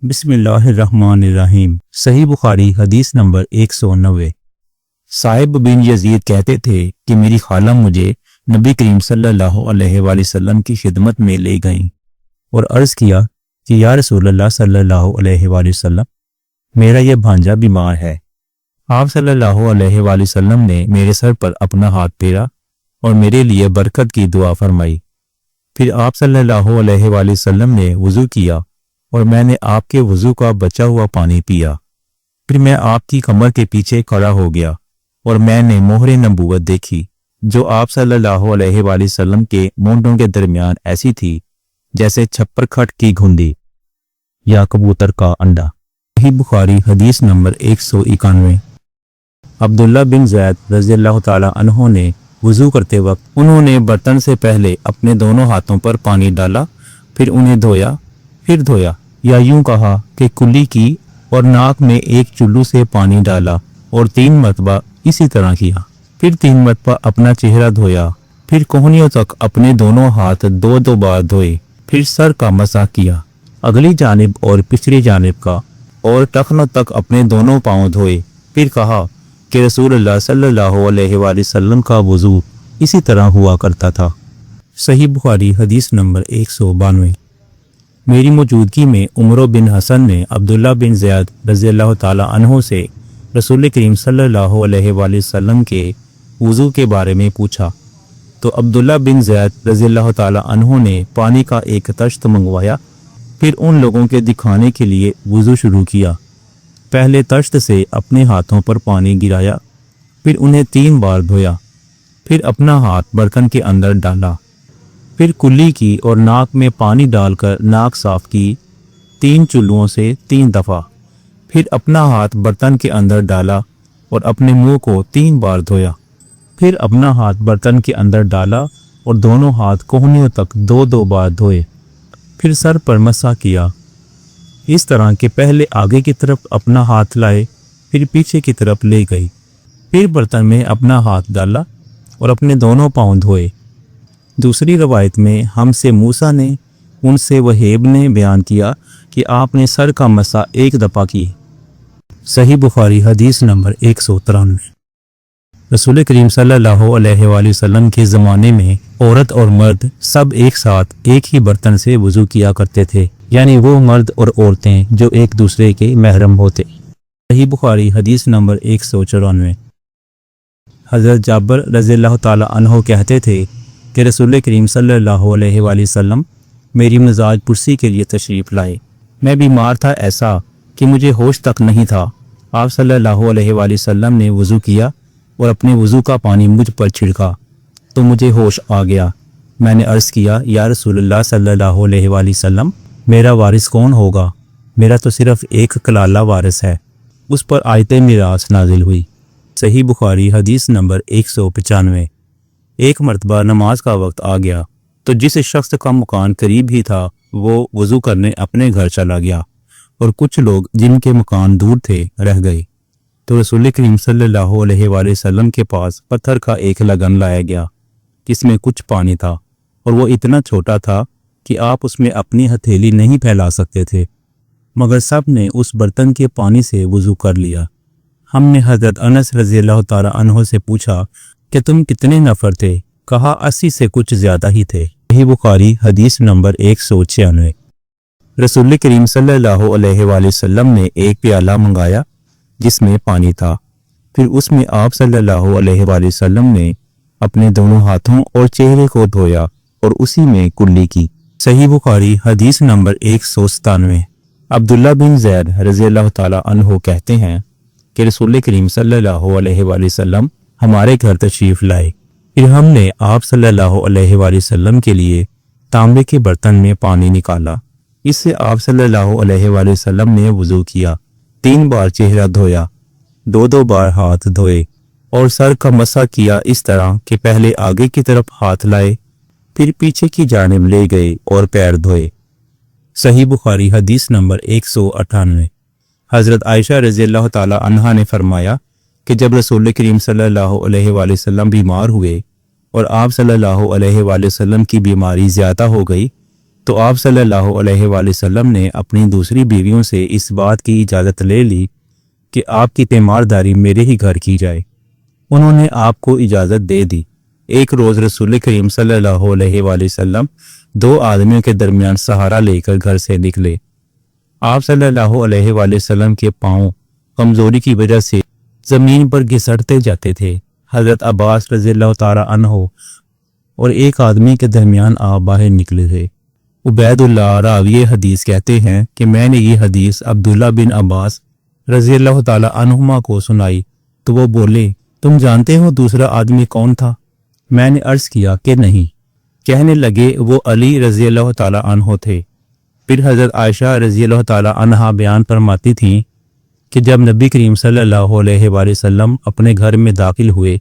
بسم اللہ الرحمن الرحیم۔ صحیح بخاری حدیث نمبر 190۔ صاحب بن یزید کہتے تھے کہ میری خالہ مجھے نبی کریم صلی اللہ علیہ وآلہ وسلم کی خدمت میں لے گئیں اور عرض کیا کہ یا رسول اللہ صلی اللہ علیہ وآلہ وسلم، میرا یہ بھانجا بیمار ہے۔ آپ صلی اللہ علیہ وآلہ وسلم نے میرے سر پر اپنا ہاتھ پھیرا اور میرے لیے برکت کی دعا فرمائی۔ پھر آپ صلی اللہ علیہ وآلہ وسلم نے وضو کیا اور میں نے آپ کے وضو کا بچا ہوا پانی پیا۔ پھر میں آپ کی کمر کے پیچھے کھڑا ہو گیا اور میں نے مہر نبوت دیکھی جو آپ صلی اللہ علیہ وآلہ وسلم کے مونڈوں کے درمیان ایسی تھی جیسے چھپر کھٹ کی گھنڈی یا کبوتر کا انڈا۔ صحیح بخاری حدیث نمبر 191۔ عبداللہ بن زید رضی اللہ تعالی عنہ نے وضو کرتے وقت انہوں نے برتن سے پہلے اپنے دونوں ہاتھوں پر پانی ڈالا، پھر انہیں دھویا، پھر دھویا، یا یوں کہا کہ کلی کی اور ناک میں ایک چلو سے پانی ڈالا اور 3 مرتبہ اسی طرح کیا، پھر 3 مرتبہ اپنا چہرہ دھویا، پھر کوہنیوں تک اپنے دونوں ہاتھ 2 بار دھوئے، پھر سر کا مسح کیا، اگلی جانب اور پچھلی جانب کا، اور ٹخنوں تک اپنے دونوں پاؤں دھوئے۔ پھر کہا کہ رسول اللہ صلی اللہ علیہ وآلہ وسلم کا وضو اسی طرح ہوا کرتا تھا۔ صحیح بخاری حدیث نمبر 192۔ میری موجودگی میں عمر بن حسن نے عبداللہ بن زید رضی اللہ تعالی عنہ سے رسول کریم صلی اللہ علیہ وآلہ وسلم کے وضو کے بارے میں پوچھا، تو عبداللہ بن زید رضی اللہ تعالی عنہ نے پانی کا ایک تشت منگوایا، پھر ان لوگوں کے دکھانے کے لیے وضو شروع کیا۔ پہلے تشت سے اپنے ہاتھوں پر پانی گرایا، پھر انہیں 3 بار دھویا، پھر اپنا ہاتھ برتن کے اندر ڈالا، پھر کلی کی اور ناک میں پانی ڈال کر ناک صاف کی 3 چلوؤں سے 3 دفعہ، پھر اپنا ہاتھ برتن کے اندر ڈالا اور اپنے منہ کو 3 بار دھویا، پھر اپنا ہاتھ برتن کے اندر ڈالا اور دونوں ہاتھ کوہنیوں تک 2 بار دھوئے، پھر سر پر مسح کیا، اس طرح کہ پہلے آگے کی طرف اپنا ہاتھ لائے، پھر پیچھے کی طرف لے گئی، پھر برتن میں اپنا ہاتھ ڈالا اور اپنے دونوں پاؤں دھوئے۔ دوسری روایت میں ہم سے موسیٰ نے، ان سے وہیب نے بیان کیا کہ آپ نے سر کا مسح 1 دفعہ کی۔ صحیح بخاری حدیث نمبر 193۔ رسول کریم صلی اللہ علیہ وآلہ وسلم کے زمانے میں عورت اور مرد سب ایک ساتھ ایک ہی برتن سے وضو کیا کرتے تھے، یعنی وہ مرد اور عورتیں جو ایک دوسرے کے محرم ہوتے۔ صحیح بخاری حدیث نمبر 194۔ حضرت جابر رضی اللہ تعالی عنہ کہتے تھے کہ رسول کریم صلی اللہ علیہ وآلہ وسلم میری مزاج پرسی کے لیے تشریف لائے۔ میں بیمار تھا ایسا کہ مجھے ہوش تک نہیں تھا۔ آپ صلی اللہ علیہ وآلہ وسلم نے وضو کیا اور اپنے وضو کا پانی مجھ پر چھڑکا تو مجھے ہوش آ گیا۔ میں نے عرض کیا، یا رسول اللہ صلی اللہ علیہ وآلہ وسلم، میرا وارث کون ہوگا؟ میرا تو صرف ایک کلالہ وارث ہے۔ اس پر آیت میراث نازل ہوئی۔ صحیح بخاری حدیث نمبر 195۔ ایک مرتبہ نماز کا وقت آ گیا تو جس شخص کا مکان قریب ہی تھا وہ وضو کرنے اپنے گھر چلا گیا، اور کچھ لوگ جن کے مکان دور تھے رہ گئے۔ تو رسول کریم صلی اللہ علیہ وآلہ وسلم کے پاس پتھر کا ایک لگن لایا گیا جس میں کچھ پانی تھا، اور وہ اتنا چھوٹا تھا کہ آپ اس میں اپنی ہتھیلی نہیں پھیلا سکتے تھے، مگر سب نے اس برتن کے پانی سے وضو کر لیا۔ ہم نے حضرت انس رضی اللہ تعالی عنہ سے پوچھا کہ تم کتنے نفر تھے؟ کہا 80 سے کچھ زیادہ ہی تھے۔ صحیح بخاری حدیث نمبر 196۔ رسول کریم صلی اللہ علیہ وآلہ وسلم نے ایک پیالہ منگایا جس میں پانی تھا، پھر اس میں آپ صلی اللہ علیہ وآلہ وسلم نے اپنے دونوں ہاتھوں اور چہرے کو دھویا اور اسی میں کلی کی۔ صحیح بخاری حدیث نمبر 197۔ عبداللہ بن زید رضی اللہ تعالی عنہ کہتے ہیں کہ رسول کریم صلی اللہ علیہ وآلہ وسلم ہمارے گھر تشریف لائے، پھر ہم نے آپ صلی اللہ علیہ وآلہ وسلم کے لیے تانبے کے برتن میں پانی نکالا، اس سے آپ صلی اللہ علیہ وآلہ وسلم نے وضو کیا، 3 بار چہرہ دھویا، 2 بار ہاتھ دھوئے اور سر کا مسح کیا، اس طرح کہ پہلے آگے کی طرف ہاتھ لائے، پھر پیچھے کی جانب لے گئے اور پیر دھوئے۔ صحیح بخاری حدیث نمبر 198۔ حضرت عائشہ رضی اللہ تعالی عنہا نے فرمایا کہ جب رسول کریم صلی اللہ علیہ وآلہ وسلم بیمار ہوئے اور آپ صلی اللہ علیہ وآلہ وسلم کی بیماری زیادہ ہو گئی تو آپ صلی اللہ علیہ وآلہ وسلم نے اپنی دوسری بیویوں سے اس بات کی اجازت لے لی کہ آپ کی تیمارداری میرے ہی گھر کی جائے۔ انہوں نے آپ کو اجازت دے دی۔ ایک روز رسول کریم صلی اللہ علیہ وآلہ وسلم دو آدمیوں کے درمیان سہارا لے کر گھر سے نکلے۔ آپ صلی اللہ علیہ وآلہ وسلم کے پاؤں کمزوری کی وجہ سے زمین پر گھسٹتے جاتے تھے۔ حضرت عباس رضی اللہ تعالیٰ عنہ اور ایک آدمی کے درمیان آپ باہر نکلے تھے۔ عبید اللہ راوی حدیث کہتے ہیں کہ میں نے یہ حدیث عبداللہ بن عباس رضی اللہ تعالیٰ عنہما کو سنائی تو وہ بولے، تم جانتے ہو دوسرا آدمی کون تھا؟ میں نے عرض کیا کہ نہیں۔ کہنے لگے وہ علی رضی اللہ تعالیٰ عنہ تھے۔ پھر حضرت عائشہ رضی اللہ تعالیٰ عنہا بیان فرماتی تھیں کہ جب نبی کریم صلی اللہ علیہ وآلہ وسلم اپنے گھر میں داخل ہوئے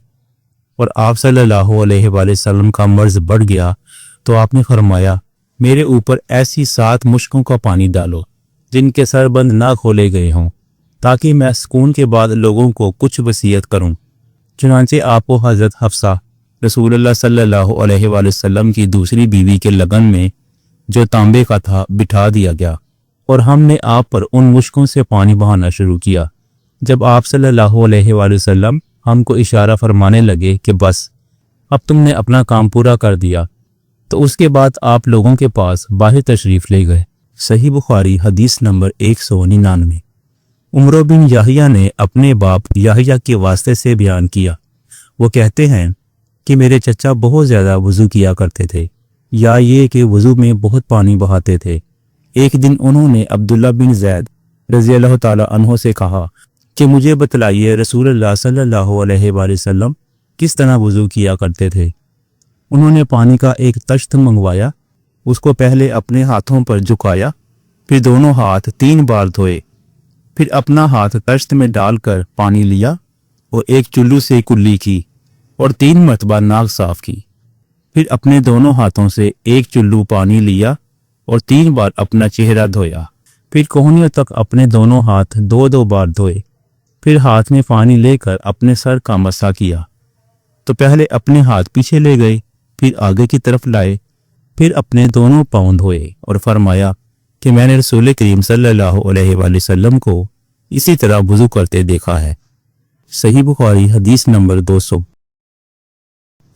اور آپ صلی اللہ علیہ وآلہ وسلم کا مرض بڑھ گیا تو آپ نے فرمایا، میرے اوپر ایسی 7 مشکوں کا پانی ڈالو جن کے سربند نہ کھولے گئے ہوں، تاکہ میں سکون کے بعد لوگوں کو کچھ وصیت کروں۔ چنانچہ آپ کو حضرت حفصہ رسول اللہ صلی اللہ علیہ وآلہ وسلم کی دوسری بیوی کے لگن میں جو تانبے کا تھا بٹھا دیا گیا، اور ہم نے آپ پر ان مشکوں سے پانی بہانا شروع کیا۔ جب آپ صلی اللہ علیہ وآلہ وسلم ہم کو اشارہ فرمانے لگے کہ بس اب تم نے اپنا کام پورا کر دیا، تو اس کے بعد آپ لوگوں کے پاس باہر تشریف لے گئے۔ صحیح بخاری حدیث نمبر 199۔ عمرو بن یحییٰ نے اپنے باپ یحییٰ کے واسطے سے بیان کیا، وہ کہتے ہیں کہ میرے چچا بہت زیادہ وضو کیا کرتے تھے، یا یہ کہ وضو میں بہت پانی بہاتے تھے۔ ایک دن انہوں نے عبداللہ بن زید رضی اللہ تعالیٰ عنہ سے کہا کہ مجھے بتلائیے رسول اللہ صلی اللہ علیہ وآلہ وسلم کس طرح وضو کیا کرتے تھے۔ انہوں نے پانی کا ایک تشت منگوایا، اس کو پہلے اپنے ہاتھوں پر جھکایا، پھر دونوں ہاتھ 3 بار دھوئے، پھر اپنا ہاتھ تشت میں ڈال کر پانی لیا اور ایک چلو سے کلی کی اور 3 مرتبہ ناک صاف کی، پھر اپنے دونوں ہاتھوں سے ایک چلو پانی لیا اور 3 بار اپنا چہرہ دھویا، پھر کوہنیوں تک اپنے دونوں ہاتھ 2 بار دھوئے، پھر ہاتھ میں پانی لے کر اپنے سر کا مسح کیا۔ تو پہلے اپنے ہاتھ پیچھے لے گئے، پھر آگے کی طرف لائے، پھر اپنے دونوں پاؤں دھوئے اور فرمایا کہ میں نے رسول کریم صلی اللہ علیہ وآلہ وسلم کو اسی طرح وضو کرتے دیکھا ہے۔ صحیح بخاری حدیث نمبر 200۔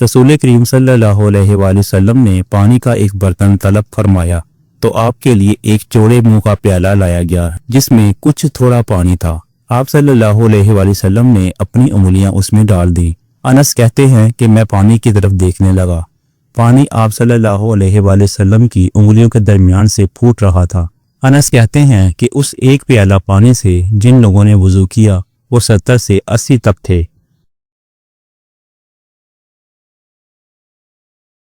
رسول کریم صلی اللہ علیہ وآلہ وسلم نے پانی کا ایک برتن طلب فرمایا تو آپ کے لیے ایک چوڑے منہ کا پیالہ لایا گیا جس میں کچھ تھوڑا پانی تھا۔ آپ صلی اللہ علیہ وآلہ وسلم نے اپنی انگلیاں اس میں ڈال دیں۔ انس کہتے ہیں کہ میں پانی کی طرف دیکھنے لگا، پانی آپ صلی اللہ علیہ وآلہ وسلم کی انگلیوں کے درمیان سے پھوٹ رہا تھا۔ انس کہتے ہیں کہ اس ایک پیالہ پانی سے جن لوگوں نے وضو کیا وہ 70 سے 80 تک تھے۔